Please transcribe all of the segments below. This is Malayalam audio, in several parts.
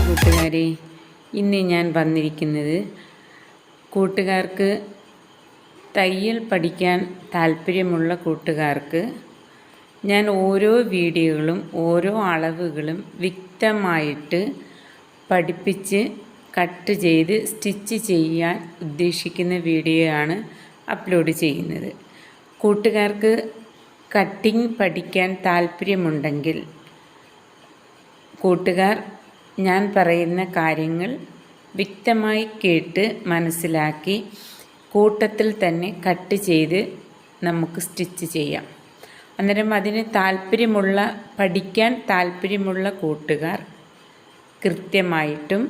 കൂട്ടുകാരെ, ഇന്ന് ഞാൻ വന്നിരിക്കുന്നത് കൂട്ടുകാർക്ക് തയ്യൽ പഠിക്കാൻ താല്പര്യമുള്ള കൂട്ടുകാർക്ക് ഞാൻ ഓരോ വീഡിയോകളും ഓരോ അളവുകളും വ്യക്തമായിട്ട് പഠിപ്പിച്ച് കട്ട് ചെയ്ത് സ്റ്റിച്ച് ചെയ്യാൻ ഉദ്ദേശിക്കുന്ന വീഡിയോയാണ് അപ്ലോഡ് ചെയ്യുന്നത്. കൂട്ടുകാർക്ക് കട്ടിങ് പഠിക്കാൻ താല്പര്യമുണ്ടെങ്കിൽ കൂട്ടുകാർ ഞാൻ പറയുന്ന കാര്യങ്ങൾ വ്യക്തമായി കേട്ട് മനസ്സിലാക്കി കൂട്ടത്തിൽ തന്നെ കട്ട് ചെയ്ത് നമുക്ക് സ്റ്റിച്ച് ചെയ്യാം. അന്നേരം അതിന് പഠിക്കാൻ താല്പര്യമുള്ള കൂട്ടുകാർ കൃത്യമായിട്ടും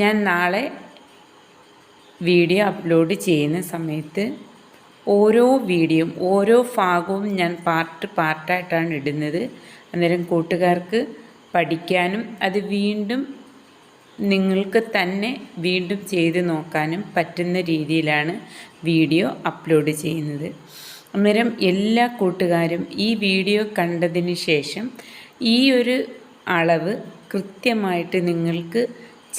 ഞാൻ നാളെ വീഡിയോ അപ്ലോഡ് ചെയ്യുന്ന സമയത്ത് ഓരോ വീഡിയോയും ഓരോ ഭാഗവും ഞാൻ പാർട്ടായിട്ടാണ് ഇടുന്നത്. അന്നേരം കൂട്ടുകാർക്ക് പഠിക്കാനും അത് വീണ്ടും നിങ്ങൾക്ക് തന്നെ വീണ്ടും ചെയ്ത് നോക്കാനും പറ്റുന്ന രീതിയിലാണ് വീഡിയോ അപ്ലോഡ് ചെയ്യുന്നത്. അന്നേരം എല്ലാ കൂട്ടുകാരും ഈ വീഡിയോ കണ്ടതിന് ശേഷം ഈ ഒരു അളവ് കൃത്യമായിട്ട് നിങ്ങൾക്ക്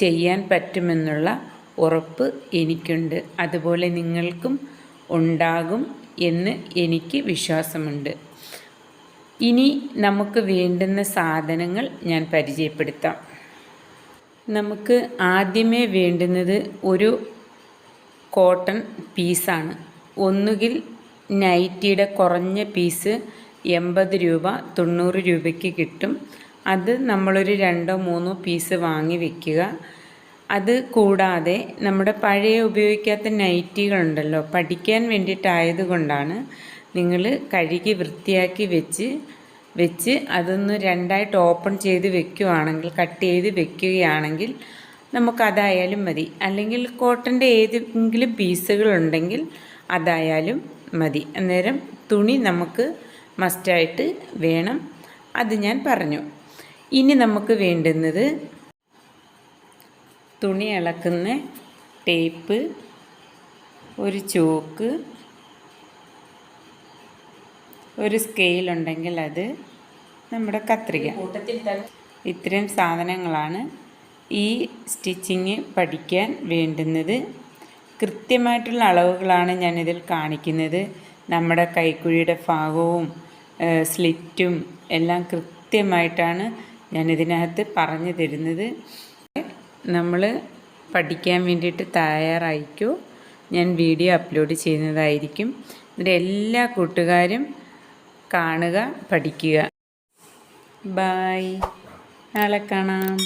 ചെയ്യാൻ പറ്റുമെന്നുള്ള ഉറപ്പ് എനിക്കുണ്ട്. അതുപോലെ നിങ്ങൾക്കും ഉണ്ടാകും എന്ന് എനിക്ക് വിശ്വാസമുണ്ട്. ഇനി നമുക്ക് വേണ്ടുന്ന സാധനങ്ങൾ ഞാൻ പരിചയപ്പെടുത്താം. നമുക്ക് ആദ്യമേ വേണ്ടുന്നത് ഒരു കോട്ടൺ പീസാണ്. ഒന്നുകിൽ നൈറ്റിയുടെ കുറഞ്ഞ പീസ് 80 രൂപ 90 രൂപയ്ക്ക് കിട്ടും. അത് നമ്മളൊരു 2-3 പീസ് വാങ്ങി വയ്ക്കുക. അത് കൂടാതെ നമ്മുടെ പഴയ ഉപയോഗിക്കാത്ത നൈറ്റികളുണ്ടല്ലോ, പഠിക്കാൻ വേണ്ടിയിട്ടായതുകൊണ്ടാണ് നിങ്ങൾ കഴുകി വൃത്തിയാക്കി വെച്ച് അതൊന്ന് രണ്ടായിട്ട് ഓപ്പൺ ചെയ്ത് വെക്കുകയാണെങ്കിൽ, കട്ട് ചെയ്ത് വെക്കുകയാണെങ്കിൽ നമുക്കതായാലും മതി. അല്ലെങ്കിൽ കോട്ടൻ്റെ ഏതെങ്കിലും പീസുകളുണ്ടെങ്കിൽ അതായാലും മതി. അന്നേരം തുണി നമുക്ക് മസ്റ്റായിട്ട് വേണം. അത് ഞാൻ പറഞ്ഞു. ഇനി നമുക്ക് വേണ്ടുന്നത് തുണി അളക്കുന്ന ടേപ്പ്, ഒരു ചോക്ക്, ഒരു സ്കെയിലുണ്ടെങ്കിൽ അത്, നമ്മുടെ കത്രിക. ഇത്രയും സാധനങ്ങളാണ് ഈ സ്റ്റിച്ചിങ് പഠിക്കാൻ വേണ്ടുന്നത്. കൃത്യമായിട്ടുള്ള അളവുകളാണ് ഞാനിതിൽ കാണിക്കുന്നത്. നമ്മുടെ കൈക്കുഴിയുടെ ഭാഗവും സ്ലിറ്റും എല്ലാം കൃത്യമായിട്ടാണ് ഞാനിതിനകത്ത് പറഞ്ഞു തരുന്നത്. നമ്മൾ പഠിക്കാൻ വേണ്ടിയിട്ട് തയ്യാറായിക്കോ, ഞാൻ വീഡിയോ അപ്ലോഡ് ചെയ്യുന്നതായിരിക്കും. ഇതിൻ്റെ എല്ലാ കൂട്ടുകാരും കാണുക, പഠിക്കുക. ബൈ, നാളെ കാണാം.